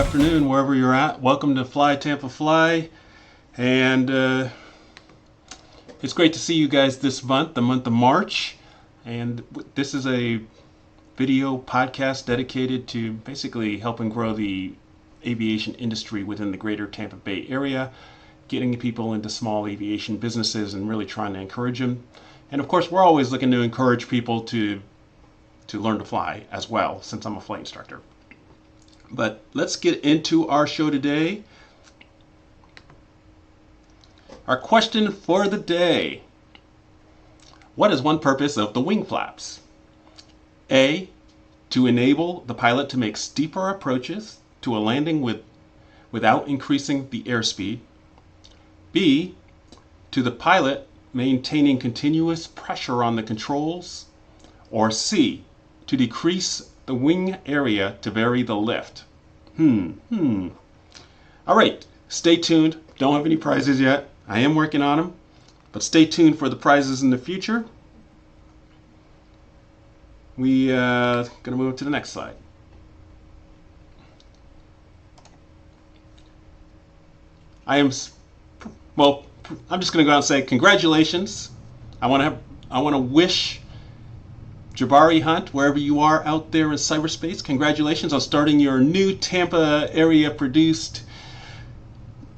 afternoon, wherever you're at. Welcome to Fly Tampa Fly. And it's great to see you guys this month, the month of March. And this is a video podcast dedicated to basically helping grow the aviation industry within the Greater Tampa Bay area, getting people into small aviation businesses and really trying to encourage them. And of course, we're always looking to encourage people to learn to fly as well, since I'm a flight instructor. But let's get into our show today. Our question for the day: what is one purpose of the wing flaps? A, to enable the pilot to make steeper approaches to a landing without increasing the airspeed. B, to the pilot maintaining continuous pressure on the controls. Or C, to decrease the wing area to vary the lift. All right, stay tuned. Don't have any prizes yet. I am working on them, but stay tuned for the prizes in the future. We gonna move to the next slide. I'm just gonna go out and say congratulations. I want to wish Jabari Hunt, wherever you are out there in cyberspace, congratulations on starting your new Tampa area produced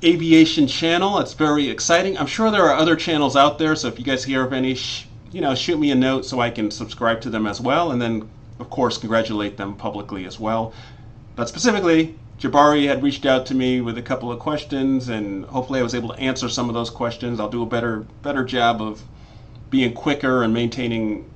aviation channel. It's very exciting. I'm sure there are other channels out there, so if you guys hear of any, shoot me a note so I can subscribe to them as well, and then of course congratulate them publicly as well. But specifically, Jabari had reached out to me with a couple of questions, and hopefully I was able to answer some of those questions. I'll do a better job of being quicker and maintaining,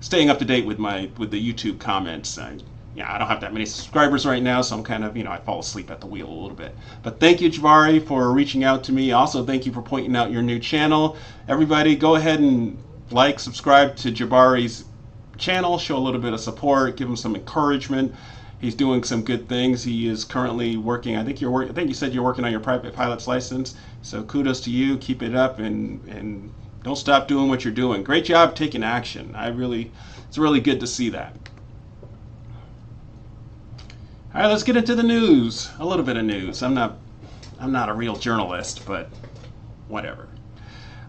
staying up to date with the YouTube comments. I don't have that many subscribers right now, so I'm kind of, I fall asleep at the wheel a little bit. But thank you, Jabari, for reaching out to me. Also, thank you for pointing out your new channel. Everybody, go ahead and subscribe to Jabari's channel, show a little bit of support, give him some encouragement. He's doing some good things. He is currently working. I think you said you're working on your private pilot's license. So kudos to you. Keep it up and don't stop doing what you're doing. Great job taking action. It's really good to see that. All right, let's get into the news. A little bit of news. I'm not a real journalist, but whatever.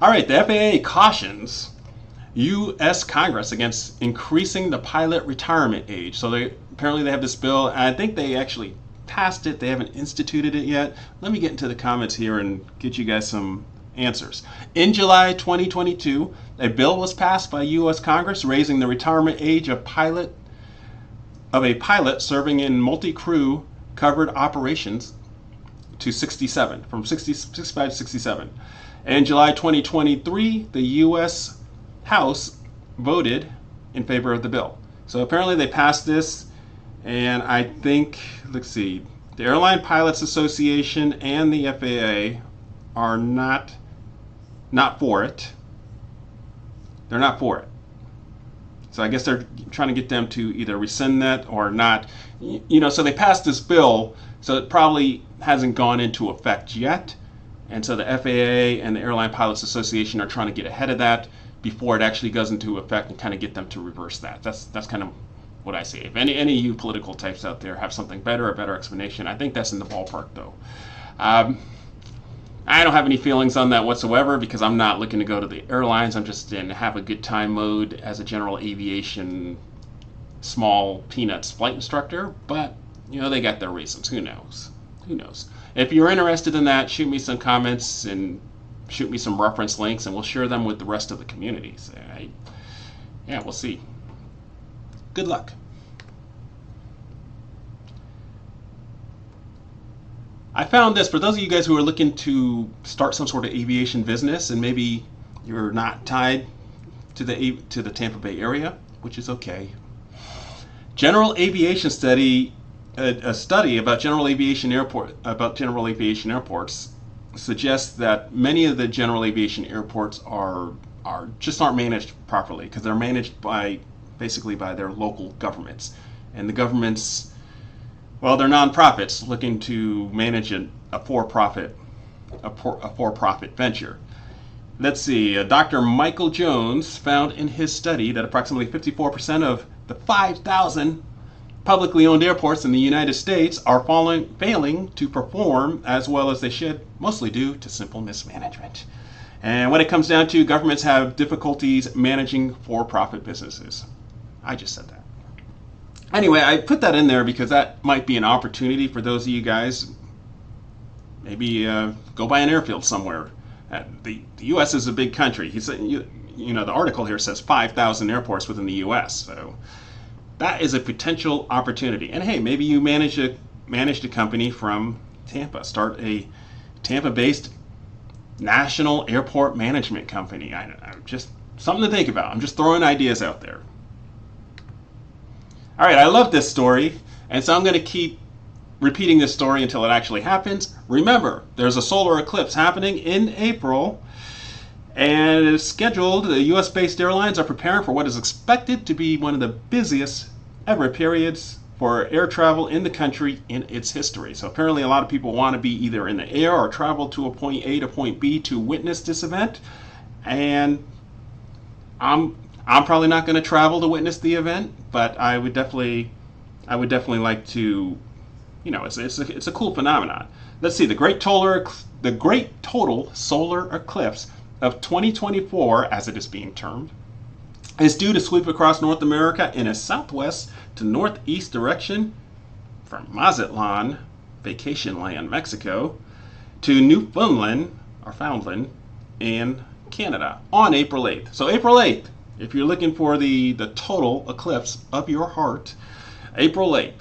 All right, the FAA cautions U.S. Congress against increasing the pilot retirement age. So apparently they have this bill, and I think they actually passed it. They haven't instituted it yet. Let me get into the comments here and get you guys some answers. In July 2022, a bill was passed by U.S. Congress raising the retirement age of a pilot serving in multi-crew covered operations to 67, from 65 to 67. In July 2023, the U.S. House voted in favor of the bill. So apparently they passed this, and I think, let's see, the Airline Pilots Association and the FAA are not for it. They're not for it. So I guess they're trying to get them to either rescind that or not. So they passed this bill, so it probably hasn't gone into effect yet. And so the FAA and the Airline Pilots Association are trying to get ahead of that before it actually goes into effect and kind of get them to reverse that. That's kind of what I say. If any of you political types out there have something better, a better explanation, I think that's in the ballpark though. I don't have any feelings on that whatsoever because I'm not looking to go to the airlines. I'm just in have a good time mode as a general aviation small peanuts flight instructor. But, they got their reasons. Who knows? If you're interested in that, shoot me some comments and shoot me some reference links, and we'll share them with the rest of the communities. We'll see. Good luck. I found this for those of you guys who are looking to start some sort of aviation business, and maybe you're not tied to the Tampa Bay area, which is okay. General Aviation Study, a study about general aviation airports suggests that many of the general aviation airports aren't managed properly because they're managed basically by their local governments, and the governments, well, they're nonprofits looking to manage a for-profit venture. Let's see, Dr. Michael Jones found in his study that approximately 54% of the 5,000 publicly owned airports in the United States are failing to perform as well as they should, mostly due to simple mismanagement. And when it comes down to, governments have difficulties managing for-profit businesses. I just said that. Anyway, I put that in there because that might be an opportunity for those of you guys. Maybe go buy an airfield somewhere. The U.S. is a big country. He said, you know, the article here says 5,000 airports within the U.S. So that is a potential opportunity. And hey, maybe you manage a company from Tampa. Start a Tampa-based national airport management company. I'm just something to think about. I'm just throwing ideas out there. All right, I love this story, and so I'm going to keep repeating this story until it actually happens. Remember, there's a solar eclipse happening in April, and it's scheduled. The U.S.-based airlines are preparing for what is expected to be one of the busiest ever periods for air travel in the country in its history. So apparently a lot of people want to be either in the air or travel to a point A to point B to witness this event. And I'm probably not going to travel to witness the event, but I would definitely like to. You know, it's a cool phenomenon. Let's see, the great total solar eclipse of 2024, as it is being termed, is due to sweep across North America in a southwest to northeast direction from Mazatlan, vacation land, Mexico, to Newfoundland or Foundland in Canada on April 8th. So April 8th, if you're looking for the total eclipse of your heart, April 8th.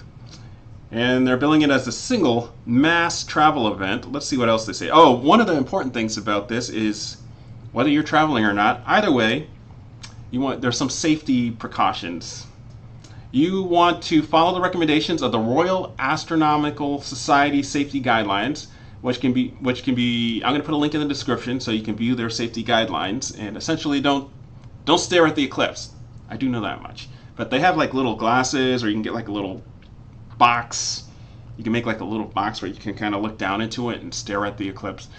And they're billing it as a single mass travel event. Let's see what else they say. Oh, one of the important things about this is whether you're traveling or not, either way, there's some safety precautions. You want to follow the recommendations of the Royal Astronomical Society safety guidelines, which can be I'm going to put a link in the description so you can view their safety guidelines. And essentially, don't stare at the eclipse. I do know that much. But they have like little glasses, or you can get like a little box. You can make like a little box where you can kind of look down into it and stare at the eclipse.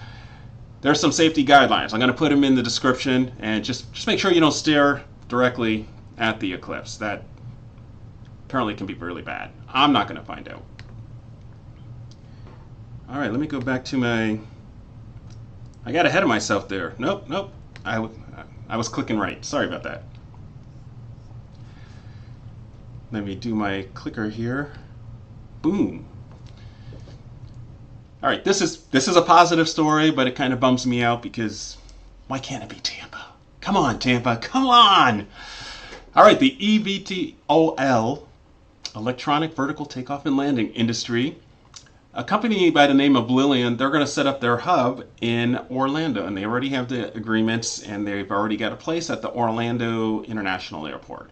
There's some safety guidelines. I'm going to put them in the description, and just make sure you don't stare directly at the eclipse. That apparently can be really bad. I'm not going to find out. All right, let me go back to my. I got ahead of myself there. Nope. I was clicking right. Sorry about that. Let me do my clicker here. Boom. All right, this is a positive story, but it kind of bums me out because why can't it be Tampa? Come on, Tampa, come on! All right, the eVTOL, electronic vertical takeoff and landing industry, a company by the name of Lilium, they're going to set up their hub in Orlando, and they already have the agreements, and they've already got a place at the Orlando International Airport.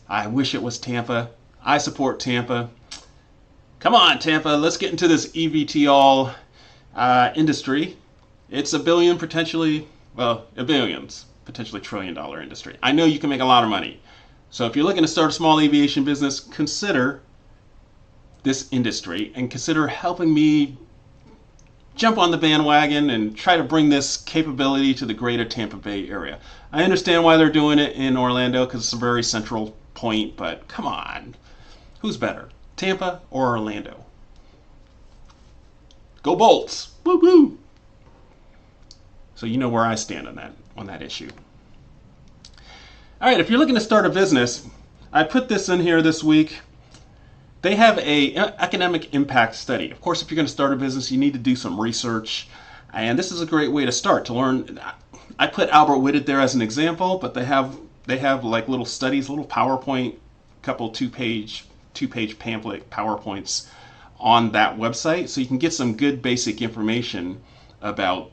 I wish it was Tampa. I support Tampa. Come on, Tampa, let's get into this eVTOL industry. It's a billions, potentially trillion-dollar industry. I know you can make a lot of money. So if you're looking to start a small aviation business, consider this industry and consider helping me jump on the bandwagon and try to bring this capability to the Greater Tampa Bay area. I understand why they're doing it in Orlando because it's a very central point, but come on, who's better? Tampa or Orlando? Go Bolts! Woo woo! So you know where I stand on that issue. All right, if you're looking to start a business, I put this in here this week. They have a economic impact study. Of course, if you're going to start a business, you need to do some research, and this is a great way to start to learn. I put Albert Whitted there as an example, but they have like little studies, little PowerPoint, couple two-page pamphlet PowerPoints on that website, so you can get some good basic information about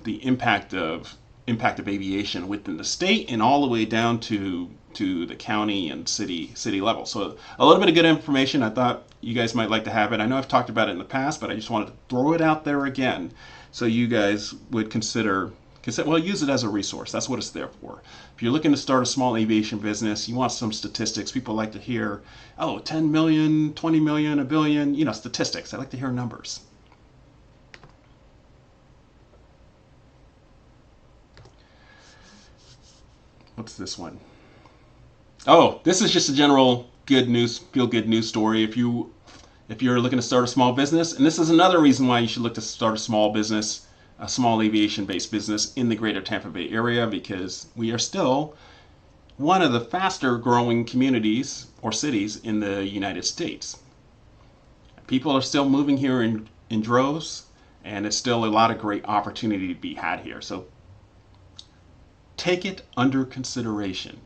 the impact of aviation within the state and all the way down to the county and city level. So a little bit of good information. I thought you guys might like to have it. I know I've talked about it in the past, but I just wanted to throw it out there again so you guys would use it as a resource. That's what it's there for. If you're looking to start a small aviation business, you want some statistics. People like to hear, 10 million, 20 million, a billion, statistics. I like to hear numbers. What's this one? Oh, this is just a general good news, feel good news story. If you're looking to start a small business, and this is another reason why you should look to start a small business, a small aviation-based business in the Greater Tampa Bay area, because we are still one of the faster growing communities or cities in the United States. People are still moving here in droves, and it's still a lot of great opportunity to be had here. So take it under consideration.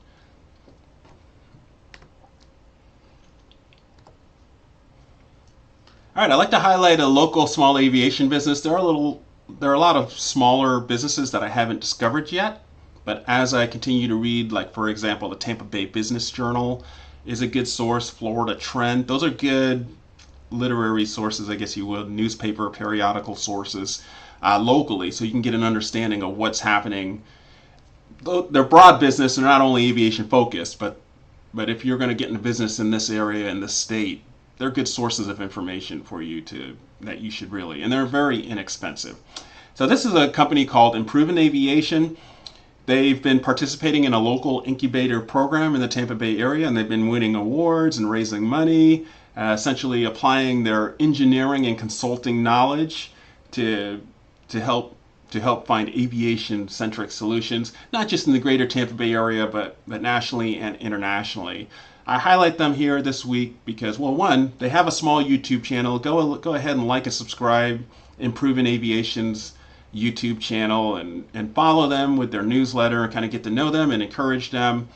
All right, I'd like to highlight a local small aviation business. There are a lot of smaller businesses that I haven't discovered yet, but as I continue to read, like for example, the Tampa Bay Business Journal is a good source, Florida Trend. Those are good literary sources, I guess you would, newspaper, periodical sources locally, so you can get an understanding of what's happening. They're broad business, they're not only aviation focused, but if you're going to get into business in this area, in this state, they're good sources of information for you that you should really, and they're very inexpensive. So this is a company called Improving Aviation. They've been participating in a local incubator program in the Tampa Bay area, and they've been winning awards and raising money, essentially applying their engineering and consulting knowledge to help find aviation-centric solutions, not just in the Greater Tampa Bay area, but nationally and internationally. I highlight them here this week because, well, one, they have a small YouTube channel. Go ahead and like and subscribe Improving Aviation's YouTube channel and follow them with their newsletter and kind of get to know them and encourage them.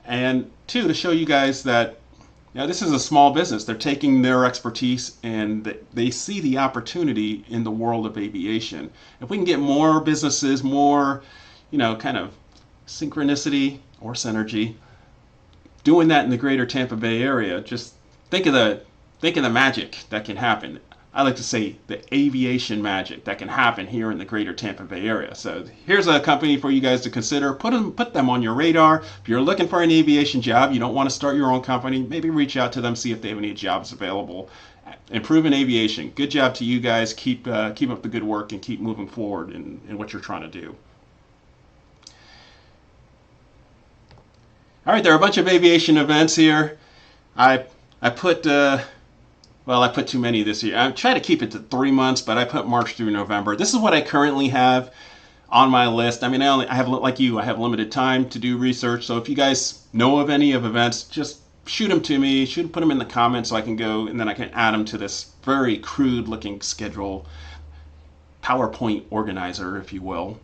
And two, to show you guys that this is a small business. They're taking their expertise and they see the opportunity in the world of aviation. If we can get more businesses, more, kind of synchronicity or synergy, doing that in the Greater Tampa Bay area, just think of the magic that can happen. I like to say the aviation magic that can happen here in the Greater Tampa Bay area. So here's a company for you guys to consider. Put them on your radar. If you're looking for an aviation job, you don't want to start your own company, maybe reach out to them, see if they have any jobs available. Improving Aviation. Good job to you guys. Keep up the good work and keep moving forward in what you're trying to do. All right, there are a bunch of aviation events here. I put too many this year. I try to keep it to 3 months, but I put March through November. This is what I currently have on my list. I mean, I have limited time to do research. So if you guys know of any of events, just shoot them to me. Put them in the comments so I can go and then I can add them to this very crude-looking schedule, PowerPoint organizer, if you will,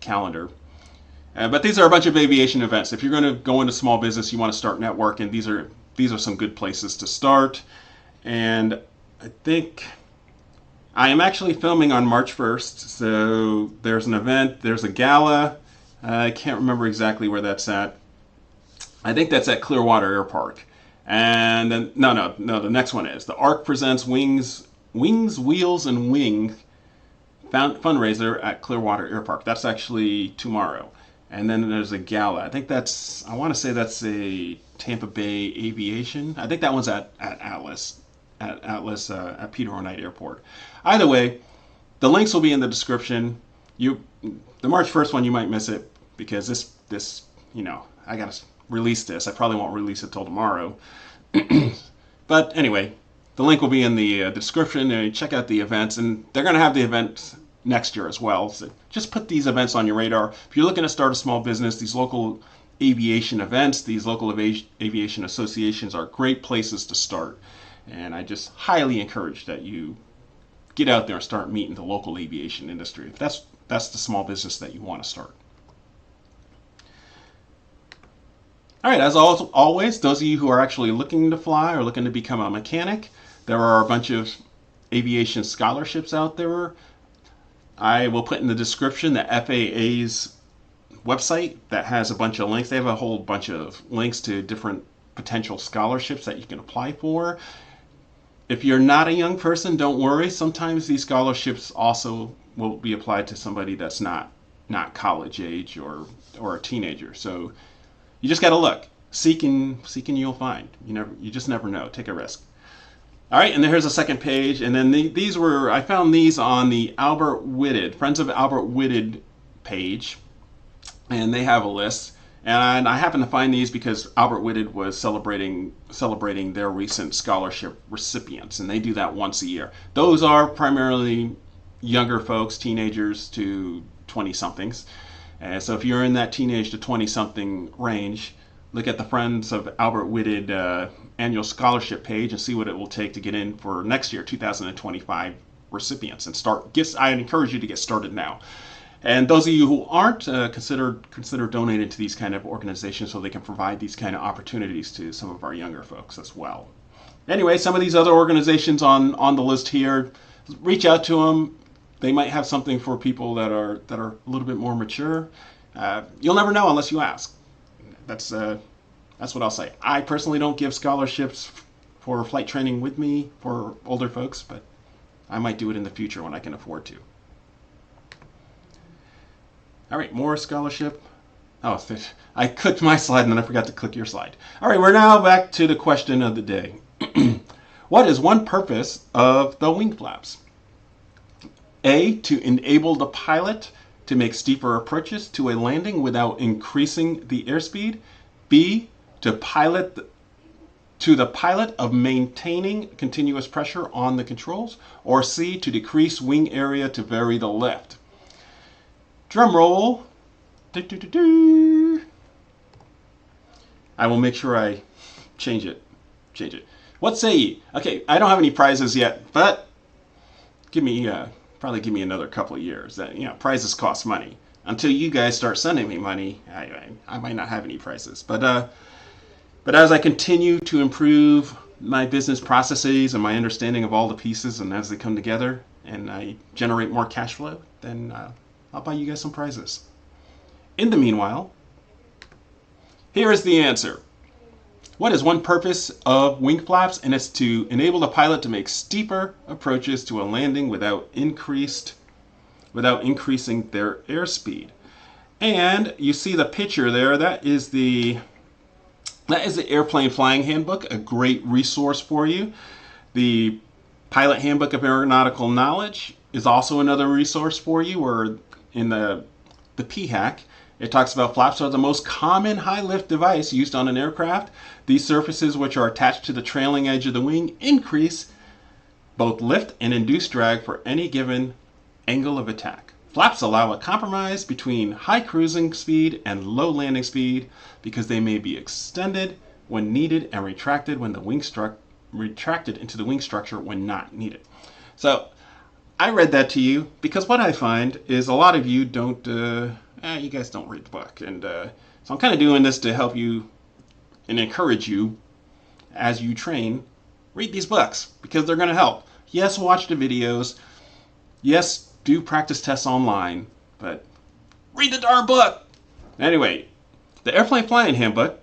calendar. But these are a bunch of aviation events. If you're going to go into small business, you want to start networking, these are some good places to start. And I think I am actually filming on March 1st. So there's an event, there's a gala. I can't remember exactly where that's at. I think that's at Clearwater Air Park. And then, no, the next one is the ARC presents Wings, Wheels, and Wing fundraiser at Clearwater Air Park. That's actually tomorrow. And then there's a gala. I want to say that's a Tampa Bay Aviation. I think that one's at Atlas, at Peter O. Knight Airport. Either way, the links will be in the description. The March 1st one, you might miss it because this I got to release this. I probably won't release it till tomorrow. But anyway, the link will be in the description, and check out the events. And they're going to have the event next year as well. So just put these events on your radar. If you're looking to start a small business, these local aviation events, these local aviation associations are great places to start. And I just highly encourage that you get out there and start meeting the local aviation industry. If that's the small business that you want to start. All right, as always, those of you who are actually looking to fly or looking to become a mechanic, there are a bunch of aviation scholarships out there. I will put in the description the FAA's website that has a bunch of links. They have a whole bunch of links to different potential scholarships that you can apply for. If you're not a young person, don't worry. Sometimes these scholarships also will be applied to somebody that's not college age or a teenager. So you just got to look. Seeking you'll find. You just never know. Take a risk. All right, and then here's a second page, and then I found these on the Albert Whitted, Friends of Albert Whitted page, and they have a list. And I happen to find these because Albert Whitted was celebrating their recent scholarship recipients, and they do that once a year. Those are primarily younger folks, teenagers to 20-somethings. So if you're in that teenage to 20-something range, look at the Friends of Albert Whitted annual scholarship page and see what it will take to get in for next year, 2025 recipients, and start. I encourage you to get started now. And those of you who aren't, consider donating to these kind of organizations so they can provide these kind of opportunities to some of our younger folks as well. Anyway, some of these other organizations on the list here, reach out to them. They might have something for people that are a little bit more mature. You'll never know unless you ask. That's what I'll say. I personally don't give scholarships for flight training with me for older folks, but I might do it in the future when I can afford to. All right, more scholarship. Oh, I clicked my slide and then I forgot to click your slide. All right, we're now back to the question of the day. What is one purpose of the wing flaps? A, to enable the pilot to make steeper approaches to a landing without increasing the airspeed. B, to the pilot of maintaining continuous pressure on the controls. Or C, to decrease wing area to vary the lift. Drum roll. I will make sure I change it. What say ye? Okay, I don't have any prizes yet, but probably give me another couple of years. Prizes cost money. Until you guys start sending me money, I might not have any prizes. But as I continue to improve my business processes and my understanding of all the pieces, and as they come together, and I generate more cash flow, then I'll buy you guys some prizes. In the meanwhile, here is the answer. What is one purpose of wing flaps? And it's to enable the pilot to make steeper approaches to a landing without increasing their airspeed. And you see the picture there. That is the Airplane Flying Handbook, a great resource for you. The Pilot Handbook of Aeronautical Knowledge is also another resource for you, or in the PHAC, it talks about flaps are the most common high lift device used on an aircraft. These surfaces, which are attached to the trailing edge of the wing, increase both lift and induce drag for any given angle of attack. Flaps allow a compromise between high cruising speed and low landing speed because they may be extended when needed and retracted into the wing structure when not needed. So I read that to you because what I find is a lot of you you guys don't read the book. And so I'm kind of doing this to help you and encourage you as you train. Read these books because they're going to help. Yes, watch the videos. Yes, do practice tests online, but read the darn book. Anyway, the Airplane Flying Handbook,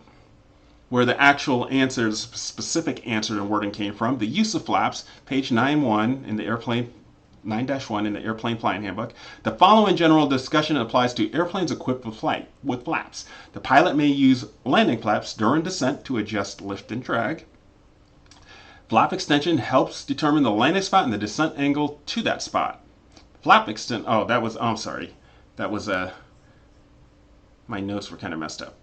where the actual answers, specific answer and wording came from, the use of flaps, page 9-1 in the 9-1 in the Airplane Flying Handbook. The following general discussion applies to airplanes equipped with flaps. The pilot may use landing flaps during descent to adjust lift and drag. Flap extension helps determine the landing spot and the descent angle to that spot. Flap extent. Oh, I'm sorry. That was my notes were kind of messed up.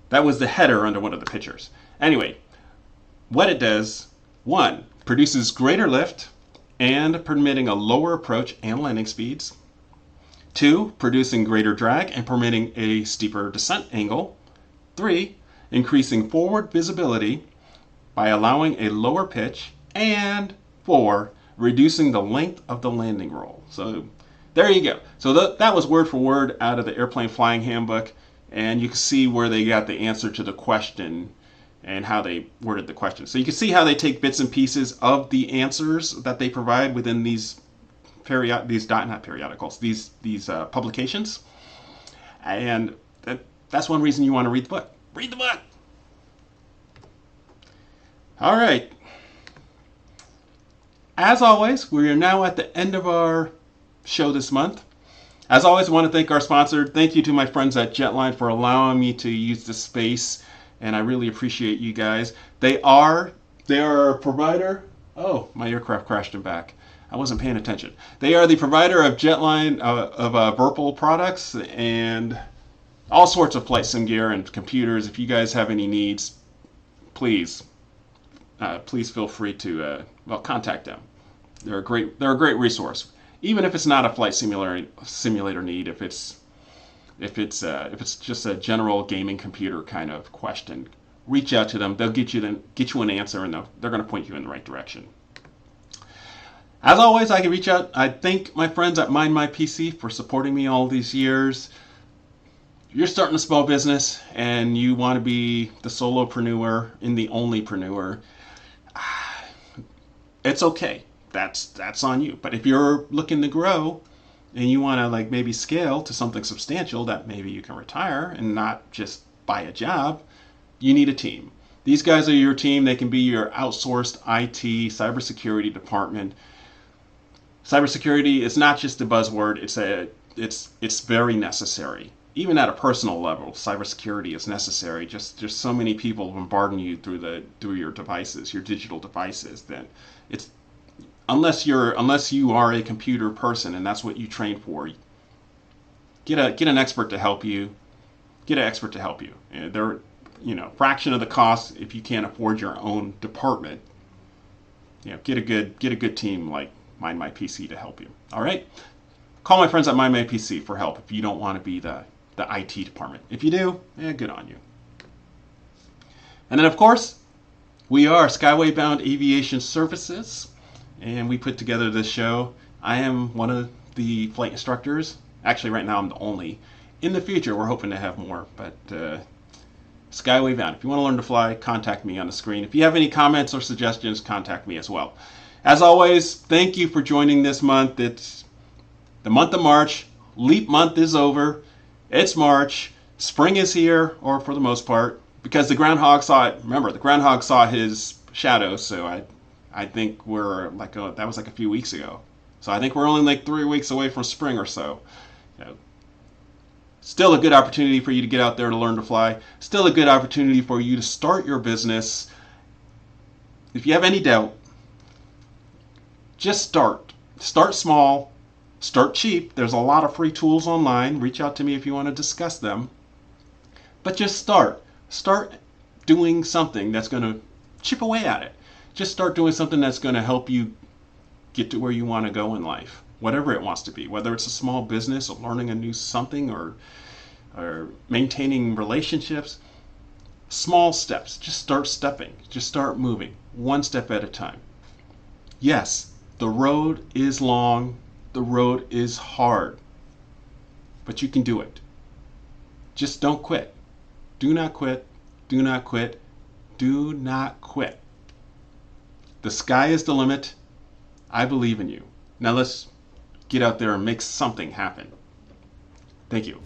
That was the header under one of the pictures. Anyway, what it does, 1, produces greater lift and permitting a lower approach and landing speeds. 2, producing greater drag and permitting a steeper descent angle. 3, increasing forward visibility by allowing a lower pitch. And 4, reducing the length of the landing roll. So there you go. So that was word for word out of the Airplane Flying Handbook, and you can see where they got the answer to the question and how they worded the question. So you can see how they take bits and pieces of the answers that they provide within these publications, and that's one reason you want to read the book. Read the book. All right. As always, we are now at the end of our show this month. As always, I want to thank our sponsor. Thank you to my friends at Jetline for allowing me to use the space, and I really appreciate you guys. They are a provider. Oh, my aircraft crashed and back. I wasn't paying attention. They are the provider of Jetline of Verpal products, and all sorts of flight sim gear and computers. If you guys have any needs, please feel free to contact them. They're a great resource. Even if it's not a flight simulator need, if it's just a general gaming computer kind of question, reach out to them. They'll get you an answer, and they're going to point you in the right direction. As always, I can reach out. I thank my friends at Mind My PC for supporting me all these years. If you're starting a small business and you want to be the solopreneur and the onlypreneur, it's okay. That's on you. But if you're looking to grow and you want to maybe scale to something substantial that maybe you can retire and not just buy a job, you need a team. These guys are your team. They can be your outsourced IT, cybersecurity department. Cybersecurity is not just a buzzword. It's very necessary. Even at a personal level, cybersecurity is necessary. Just there's so many people bombarding you through your devices, your digital devices. Then it's unless you are a computer person and that's what you train for, get an expert to help you. Get an expert to help you. They're fraction of the cost if you can't afford your own department. Get a good team like Mind My PC to help you. All right, call my friends at Mind My PC for help if you don't want to be the IT department. If you do, good on you. And then of course, we are Skyway Bound Aviation Services, and we put together this show. I am one of the flight instructors. Actually, right now I'm the only. In the future, we're hoping to have more, but Skyway Bound. If you want to learn to fly, contact me on the screen. If you have any comments or suggestions, contact me as well. As always, thank you for joining this month. It's the month of March. Leap month is over. It's March. Spring is here, or for the most part, because the groundhog saw it. Remember, the groundhog saw his shadow, so I think we're that was a few weeks ago. So I think we're only 3 weeks away from spring or so. Still a good opportunity for you to get out there to learn to fly. Still a good opportunity for you to start your business. If you have any doubt, just start. Start small. Start cheap. There's a lot of free tools online. Reach out to me if you want to discuss them. But just start. Start doing something that's going to chip away at it. Just start doing something that's going to help you get to where you want to go in life. Whatever it wants to be, whether it's a small business or learning a new something or maintaining relationships. Small steps. Just start stepping. Just start moving. One step at a time. Yes, the road is long. The road is hard. But you can do it. Just don't quit. Do not quit. Do not quit. Do not quit. The sky is the limit. I believe in you. Now let's get out there and make something happen. Thank you.